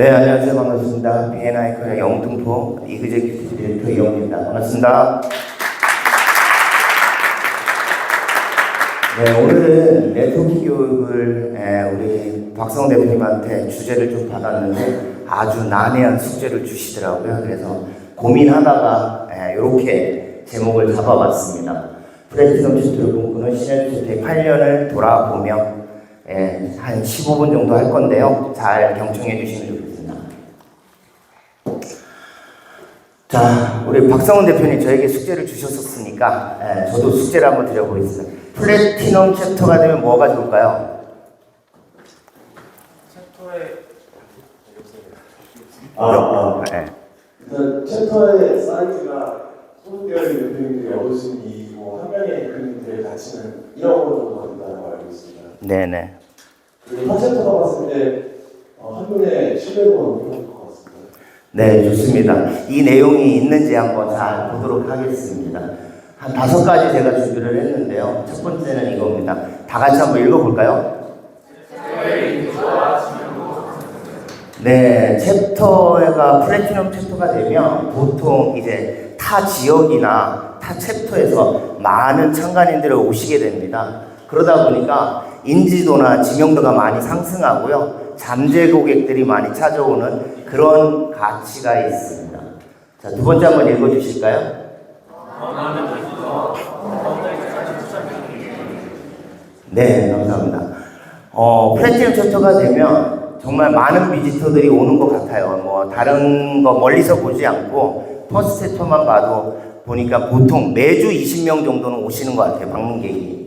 네, 안녕하세요. 반갑습니다. B&I 코리아 영등포 이그제큐티브 디렉터 이영입니다. 반갑습니다. 네, 오늘은 네트워킹 교육을 우리 박성호 대표님한테 주제를 좀 받았는데 아주 난해한 숙제를 주시더라고요. 그래서 고민하다가 이렇게 제목을 잡아봤습니다. 플래티넘 튜토를 꿈꾸는 시너지테크 8년을 돌아보며 한 15분 정도 할 건데요. 잘 경청해 주시면 좋겠습니다. 자, 우리 박성훈 대표님 저에게 숙제를 주셨었으니까 저도 숙제를 한번 드려보겠습니다. 플래티넘 챕터가 되면 뭐가 좋을까요? 일단 챕터의 사이즈가 소개할 대표님들이 얻으신 한 명의 대표님들의 가치는 1억 원 정도가 된다고 알고 있습니다. 네네. 그리고 한 챕터가 봤을 때 한 분의 700원 정도 될 것 같습니다. 네, 좋습니다. 이 내용이 있는지 한번 잘 보도록 하겠습니다. 한 5가지 제가 준비를 했는데요. 첫 번째는 이겁니다. 다 같이 한번 읽어볼까요? 네, 챕터가 플래티넘 챕터가 되면 보통 이제 타 지역이나 타 챕터에서 많은 참가인들이 오시게 됩니다. 그러다 보니까 인지도나 지명도가 많이 상승하고요. 잠재 고객들이 많이 찾아오는 그런 가치가 있습니다. 자, 두 번째 한번 읽어주실까요? 네, 감사합니다. 플래티넘 챕터가 되면 정말 많은 비지터들이 오는 것 같아요. 뭐 다른 거 멀리서 보지 않고 퍼스트 챕터만 봐도 보니까 보통 매주 20명 정도는 오시는 것 같아요. 방문객이.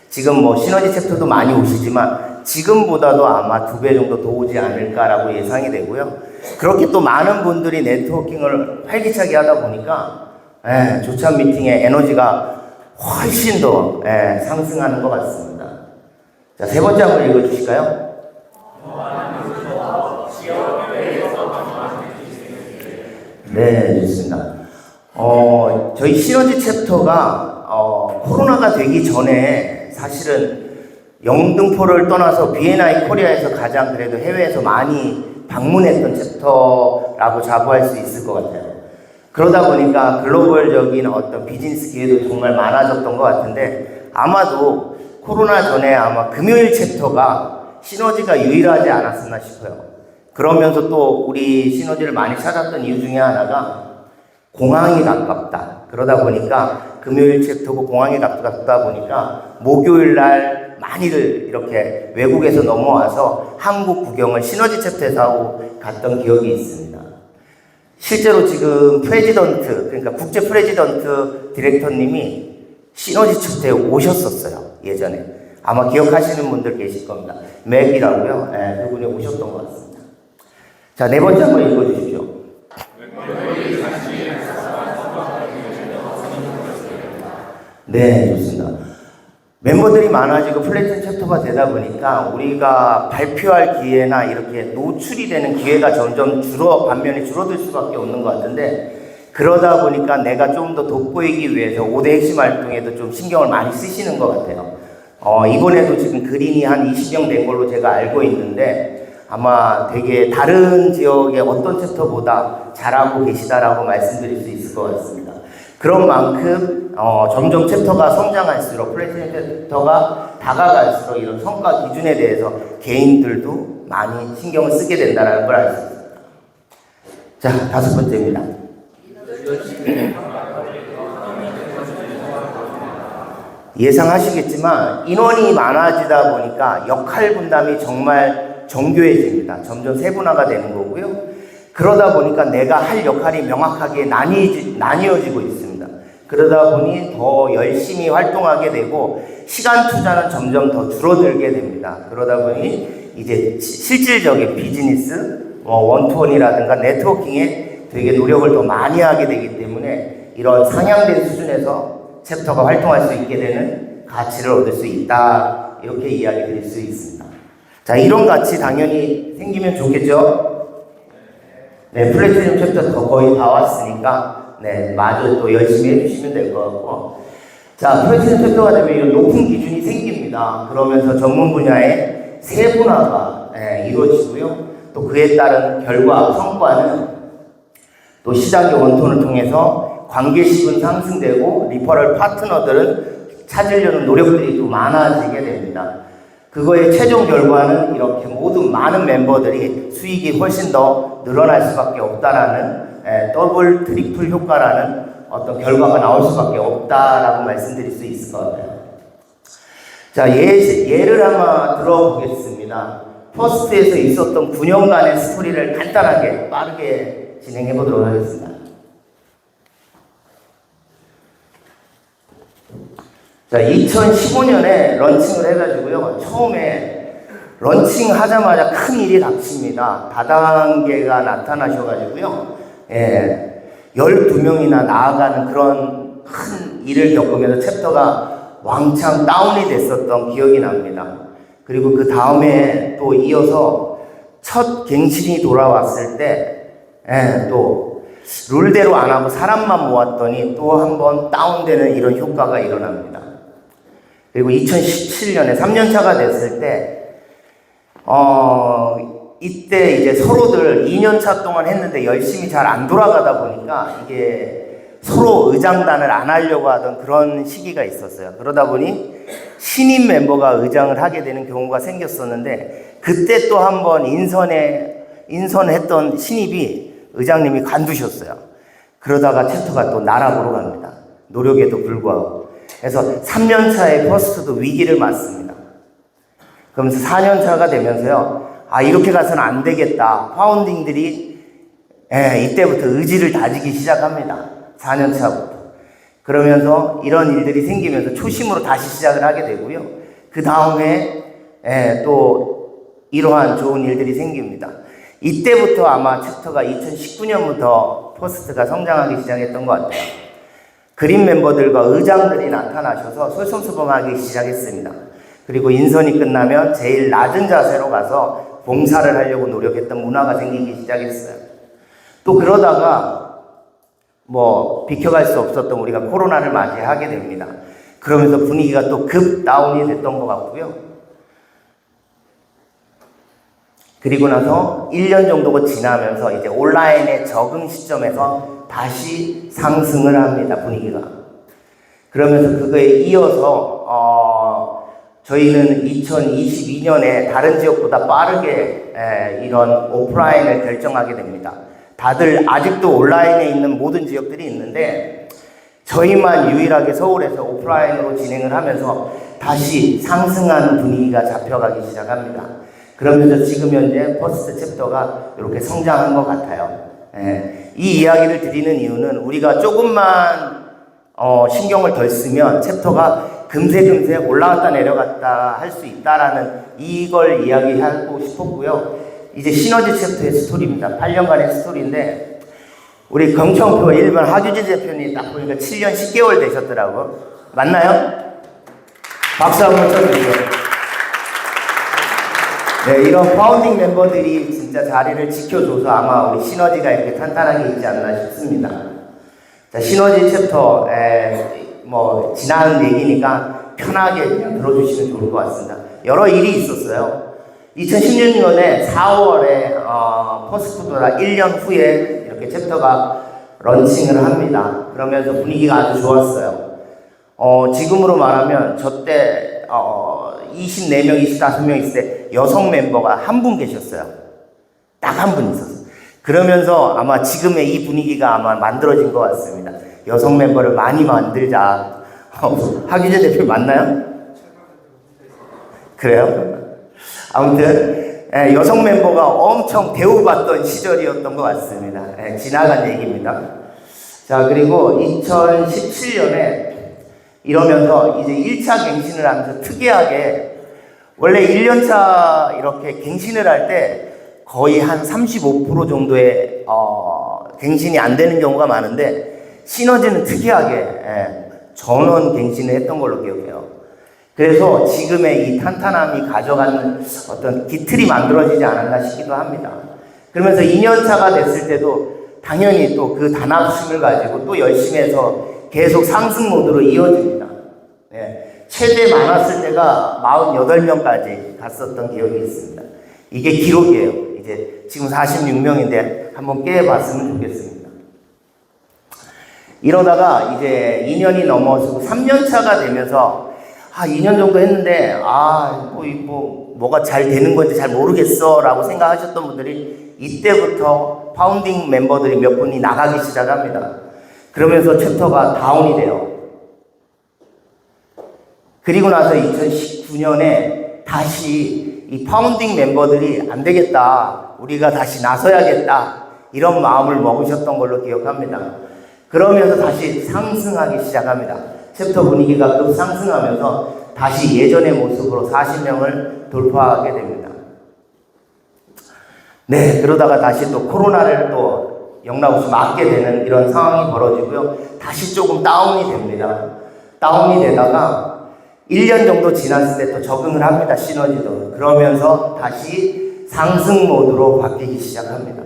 지금 뭐 시너지 챕터도 많이 오시지만 지금보다도 아마 2배 정도 더 오지 않을까라고 예상이 되고요. 그렇게 또 많은 분들이 네트워킹을 활기차게 하다 보니까 조찬 미팅의 에너지가 훨씬 더 상승하는 것 같습니다. 자, 세 번째 한번 읽어주실까요? 네, 좋습니다. 저희 시너지 챕터가 코로나가 되기 전에 사실은 영등포를 떠나서 B&I 코리아에서 가장 그래도 해외에서 많이 방문했던 챕터라고 자부할 수 있을 것 같아요. 그러다 보니까 글로벌적인 어떤 비즈니스 기회도 정말 많아졌던 것 같은데 아마도 코로나 전에 아마 금요일 챕터가 시너지가 유일하지 않았었나 싶어요. 그러면서 또 우리 시너지를 많이 찾았던 이유 중에 하나가 공항이 가깝다. 그러다 보니까 금요일 챕터고 공항이 가깝다 보니까 목요일 날 많이들 이렇게 외국에서 넘어와서 한국 구경을 시너지 챕터에서 하고 갔던 기억이 있습니다. 실제로 지금 프레지던트, 그러니까 국제 프레지던트 디렉터님이 시너지 챕터에 오셨었어요. 예전에. 아마 기억하시는 분들 계실 겁니다. 맥이라고요. 그분이 오셨던 것 같습니다. 자, 네 번째 한번 읽어주십시오. 네, 좋습니다. 멤버들이 많아지고 플래티넘 챕터가 되다 보니까 우리가 발표할 기회나 이렇게 노출이 되는 기회가 점점 반면에 줄어들 수밖에 없는 것 같은데 그러다 보니까 내가 좀 더 돋보이기 위해서 5대 핵심 활동에도 좀 신경을 많이 쓰시는 것 같아요. 이번에도 지금 그린이 한 20명 된 걸로 제가 알고 있는데 아마 되게 다른 지역의 어떤 챕터보다 잘하고 계시다라고 말씀드릴 수 있을 것 같습니다. 그런 만큼 점점 챕터가 성장할수록 플래티넘 챕터가 다가갈수록 이런 성과 기준에 대해서 개인들도 많이 신경을 쓰게 된다는 걸 알 수 있습니다. 자, 다섯 번째입니다. 예상하시겠지만 인원이 많아지다 보니까 역할 분담이 정말 정교해집니다. 점점 세분화가 되는 거고요. 그러다 보니까 내가 할 역할이 명확하게 나뉘어지고 있습니다. 그러다 보니 더 열심히 활동하게 되고 시간 투자는 점점 더 줄어들게 됩니다. 그러다 보니 이제 실질적인 비즈니스, 원투원이라든가 네트워킹에 되게 노력을 더 많이 하게 되기 때문에 이런 상향된 수준에서 챕터가 활동할 수 있게 되는 가치를 얻을 수 있다. 이렇게 이야기 드릴 수 있습니다. 자, 이런 가치 당연히 생기면 좋겠죠? 네, 플래티넘 챕터 거의 다 왔으니까, 마저 또 열심히 해주시면 될 것 같고. 자, 플래티넘 챕터가 되면 이런 높은 기준이 생깁니다. 그러면서 전문 분야의 세분화가 이루어지고요. 또 그에 따른 결과, 성과는 또 시작의 원톤을 통해서 관계식은 상승되고 리퍼럴 파트너들은 찾으려는 노력들이 또 많아지게 됩니다. 그거의 최종 결과는 이렇게 모든 많은 멤버들이 수익이 훨씬 더 늘어날 수밖에 없다라는 더블, 트리플 효과라는 어떤 결과가 나올 수밖에 없다라고 말씀드릴 수 있을 것 같아요. 자, 예를 한번 들어보겠습니다. 퍼스트에서 있었던 9년간의 스토리를 간단하게 빠르게 진행해 보도록 하겠습니다. 자, 2015년에 런칭을 해가지고요. 처음에 런칭하자마자 큰 일이 닥칩니다. 다단계가 나타나셔가지고요. 12명이나 나아가는 그런 큰 일을 겪으면서 챕터가 왕창 다운이 됐었던 기억이 납니다. 그리고 그 다음에 또 이어서 첫 갱신이 돌아왔을 때, 또 룰대로 안 하고 사람만 모았더니 또 한 번 다운되는 이런 효과가 일어납니다. 그리고 2017년에 3년차가 됐을 때, 이때 이제 서로들 2년차 동안 했는데 열심히 잘 안 돌아가다 보니까 이게 서로 의장단을 안 하려고 하던 그런 시기가 있었어요. 그러다 보니 신인 멤버가 의장을 하게 되는 경우가 생겼었는데, 그때 또 한 번 인선했던 신입이 의장님이 관두셨어요. 그러다가 챕터가 또 나락으로 갑니다. 노력에도 불구하고. 그래서 3년차의 퍼스트도 위기를 맞습니다. 그러면서 4년차가 되면서요, 이렇게 가서는 안 되겠다. 파운딩들이 이때부터 의지를 다지기 시작합니다. 4년차부터. 그러면서 이런 일들이 생기면서 초심으로 다시 시작을 하게 되고요. 그 다음에 또 이러한 좋은 일들이 생깁니다. 이때부터 아마 챕터가 2019년부터 퍼스트가 성장하기 시작했던 것 같아요. 그린 멤버들과 의장들이 나타나셔서 솔선수범하기 시작했습니다. 그리고 인선이 끝나면 제일 낮은 자세로 가서 봉사를 하려고 노력했던 문화가 생기기 시작했어요. 또 그러다가 비켜갈 수 없었던 우리가 코로나를 맞이하게 됩니다. 그러면서 분위기가 또 급 다운이 됐던 것 같고요. 그리고 나서 1년 정도가 지나면서 이제 온라인의 적응 시점에서 다시 상승을 합니다, 분위기가. 그러면서 그거에 이어서 저희는 2022년에 다른 지역보다 빠르게 이런 오프라인을 결정하게 됩니다. 다들 아직도 온라인에 있는 모든 지역들이 있는데 저희만 유일하게 서울에서 오프라인으로 진행을 하면서 다시 상승하는 분위기가 잡혀가기 시작합니다. 그러면서 지금 현재 퍼스트 챕터가 이렇게 성장한 것 같아요. 이 이야기를 드리는 이유는 우리가 조금만 신경을 덜 쓰면 챕터가 금세 올라갔다 내려갔다 할 수 있다라는 이걸 이야기하고 싶었고요. 이제 시너지 챕터의 스토리입니다. 8년간의 스토리인데 우리 경청표 1번 하규진 대표님 딱 보니까 7년 10개월 되셨더라고. 맞나요? 박수 한번 쳐주세요. 네, 이런 파운딩 멤버들이 진짜 자리를 지켜줘서 아마 우리 시너지가 이렇게 탄탄하게 있지 않나 싶습니다. 자, 시너지 챕터, 지난 얘기니까 편하게 그냥 들어주시면 좋을 것 같습니다. 여러 일이 있었어요. 2016년에 4월에 퍼스트보다 1년 후에 이렇게 챕터가 런칭을 합니다. 그러면서 분위기가 아주 좋았어요. 지금으로 말하면 저때 24명, 25명 있을 때 여성 멤버가 한 분 계셨어요. 딱 한 분 있었어요. 그러면서 아마 지금의 이 분위기가 아마 만들어진 것 같습니다. 여성 멤버를 많이 만들자. 하규재 대표 맞나요? 그래요? 아무튼 여성 멤버가 엄청 대우받던 시절이었던 것 같습니다. 지나간 얘기입니다. 자, 그리고 2017년에 이러면서 이제 1차 갱신을 하면서 특이하게 원래 1년차 이렇게 갱신을 할 때 거의 한 35% 정도의 갱신이 안 되는 경우가 많은데 시너지는 특이하게 전원 갱신을 했던 걸로 기억해요. 그래서 지금의 이 탄탄함이 가져가는 어떤 기틀이 만들어지지 않았나 싶기도 합니다. 그러면서 2년차가 됐을 때도 당연히 또 그 단합심을 가지고 또 열심히 해서 계속 상승 모드로 이어집니다. 최대 많았을 때가 48명까지 갔었던 기억이 있습니다. 이게 기록이에요. 이제 지금 46명인데 한번 깨봤으면 좋겠습니다. 이러다가 이제 2년이 넘어서 3년 차가 되면서 2년 정도 했는데 뭐가 잘 되는 건지 잘 모르겠어 라고 생각하셨던 분들이 이때부터 파운딩 멤버들이 몇 분이 나가기 시작합니다. 그러면서 챕터가 다운이 돼요. 그리고 나서 2019년에 다시 이 파운딩 멤버들이 안 되겠다, 우리가 다시 나서야겠다, 이런 마음을 먹으셨던 걸로 기억합니다. 그러면서 다시 상승하기 시작합니다. 챕터 분위기가 급상승하면서 다시 예전의 모습으로 40명을 돌파하게 됩니다. 네, 그러다가 다시 또 코로나를 또 영락없이 맞게 되는 이런 상황이 벌어지고요. 다시 조금 다운이 됩니다. 다운이 되다가 1년 정도 지났을 때 또 적응을 합니다. 시너지도. 그러면서 다시 상승 모드로 바뀌기 시작합니다.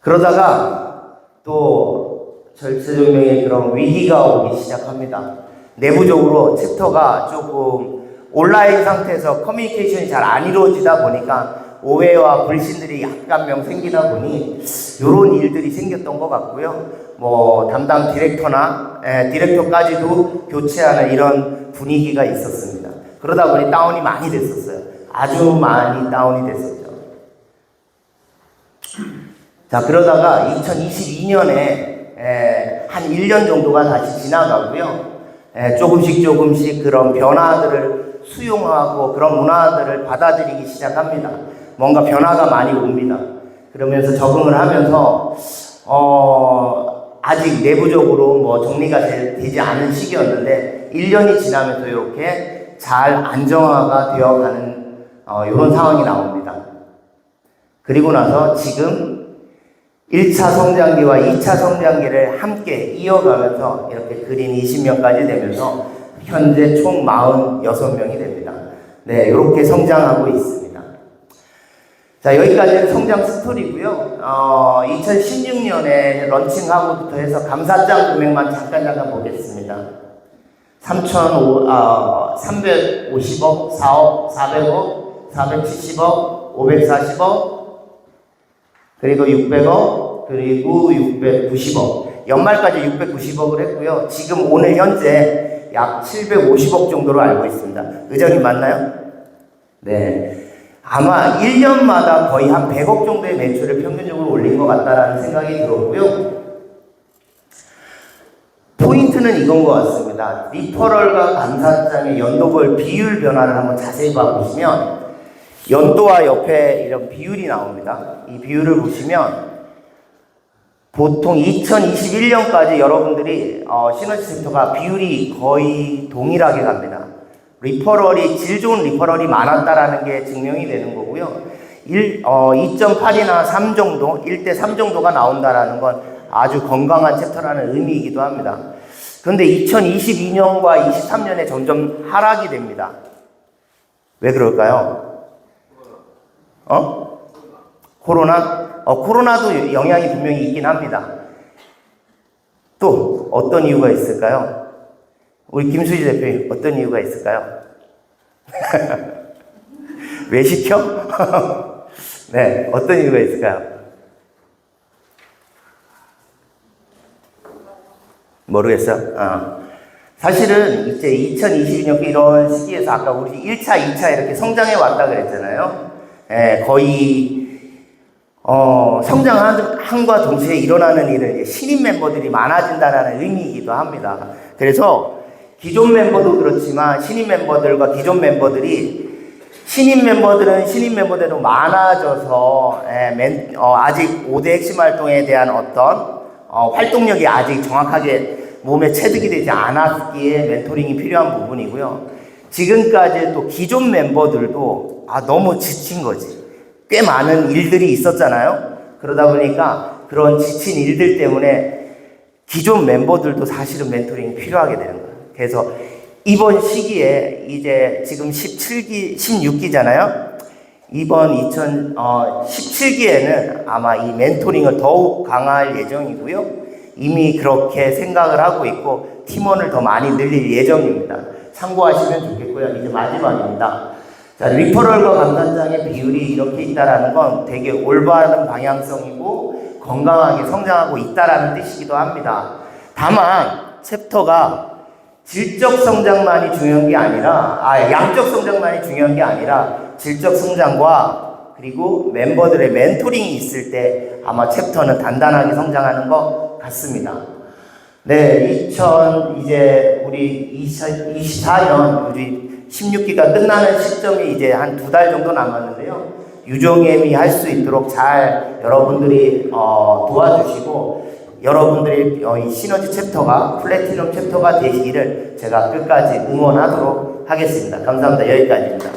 그러다가 또 절체절명의 그런 위기가 오기 시작합니다. 내부적으로 챕터가 조금 온라인 상태에서 커뮤니케이션이 잘 안 이루어지다 보니까 오해와 불신들이 약간명 생기다 보니 이런 일들이 생겼던 것 같고요. 뭐 담당 디렉터까지도 교체하는 이런 분위기가 있었습니다. 그러다 보니 다운이 많이 됐었어요. 아주 많이 다운이 됐었죠. 자, 그러다가 2022년에 한 1년 정도가 다시 지나가고요. 조금씩 그런 변화들을 수용하고 그런 문화들을 받아들이기 시작합니다. 뭔가 변화가 많이 옵니다. 그러면서 적응을 하면서 아직 내부적으로 뭐 정리가 되지 않은 시기였는데 1년이 지나면서 이렇게 잘 안정화가 되어가는 이런 상황이 나옵니다. 그리고 나서 지금 1차 성장기와 2차 성장기를 함께 이어가면서 이렇게 그린 20명까지 되면서 현재 총 46명이 됩니다. 네, 이렇게 성장하고 있습니다. 자, 여기까지는 성장 스토리고요. 2016년에 런칭하고부터 해서 감사장 금액만 잠깐 보겠습니다. 350억, 4억, 400억, 470억, 540억, 그리고 600억, 그리고 690억. 연말까지 690억을 했고요. 지금 오늘 현재 약 750억 정도로 알고 있습니다. 의정이 맞나요? 네. 아마 1년마다 거의 한 100억 정도의 매출을 평균적으로 올린 것 같다라는 생각이 들었고요. 포인트는 이건 것 같습니다. 리퍼럴과 감사장의 연도별 비율 변화를 한번 자세히 봐보시면 연도와 옆에 이런 비율이 나옵니다. 이 비율을 보시면 보통 2021년까지 여러분들이 시너지 섹터가 비율이 거의 동일하게 갑니다. 리퍼럴이, 질 좋은 리퍼럴이 많았다라는 게 증명이 되는 거고요. 2.8이나 3 정도, 1대 3 정도가 나온다라는 건 아주 건강한 챕터라는 의미이기도 합니다. 그런데 2022년과 23년에 점점 하락이 됩니다. 왜 그럴까요? 코로나? 코로나도 영향이 분명히 있긴 합니다. 또 어떤 이유가 있을까요? 우리 김수지 대표님, 어떤 이유가 있을까요? 왜 시켜? 네, 어떤 이유가 있을까요? 모르겠어요. 사실은 이제 2022년 이런 시기에서 아까 우리 1차, 2차 이렇게 성장해 왔다 그랬잖아요. 거의 성장함과 동시에 일어나는 일은 신입 멤버들이 많아진다는 의미이기도 합니다. 그래서 기존 멤버도 그렇지만 신입 멤버들과 기존 멤버들이 신입 멤버대로 많아져서 아직 5대 핵심 활동에 대한 어떤 활동력이 아직 정확하게 몸에 체득이 되지 않았기에 멘토링이 필요한 부분이고요. 지금까지 또 기존 멤버들도 너무 지친 거지. 꽤 많은 일들이 있었잖아요. 그러다 보니까 그런 지친 일들 때문에 기존 멤버들도 사실은 멘토링이 필요하게 되는 거예요. 그래서 이번 시기에 이제 지금 16기잖아요. 이번 17기에는 아마 이 멘토링을 더욱 강화할 예정이고요. 이미 그렇게 생각을 하고 있고 팀원을 더 많이 늘릴 예정입니다. 참고하시면 좋겠고요. 이제 마지막입니다. 자, 리퍼럴과 감산장의 비율이 이렇게 있다라는 건 되게 올바른 방향성이고 건강하게 성장하고 있다라는 뜻이기도 합니다. 다만 챕터가 질적 성장만이 중요한 게 아니라, 양적 성장만이 중요한 게 아니라 질적 성장과 그리고 멤버들의 멘토링이 있을 때 아마 챕터는 단단하게 성장하는 것 같습니다. 네, 이제 우리 2024년 우리 16기가 끝나는 시점이 이제 한 2달 정도 남았는데요. 유종예미 할 수 있도록 잘 여러분들이 도와주시고 여러분들이 이 시너지 챕터가 플래티넘 챕터가 되시기를 제가 끝까지 응원하도록 하겠습니다. 감사합니다. 여기까지입니다.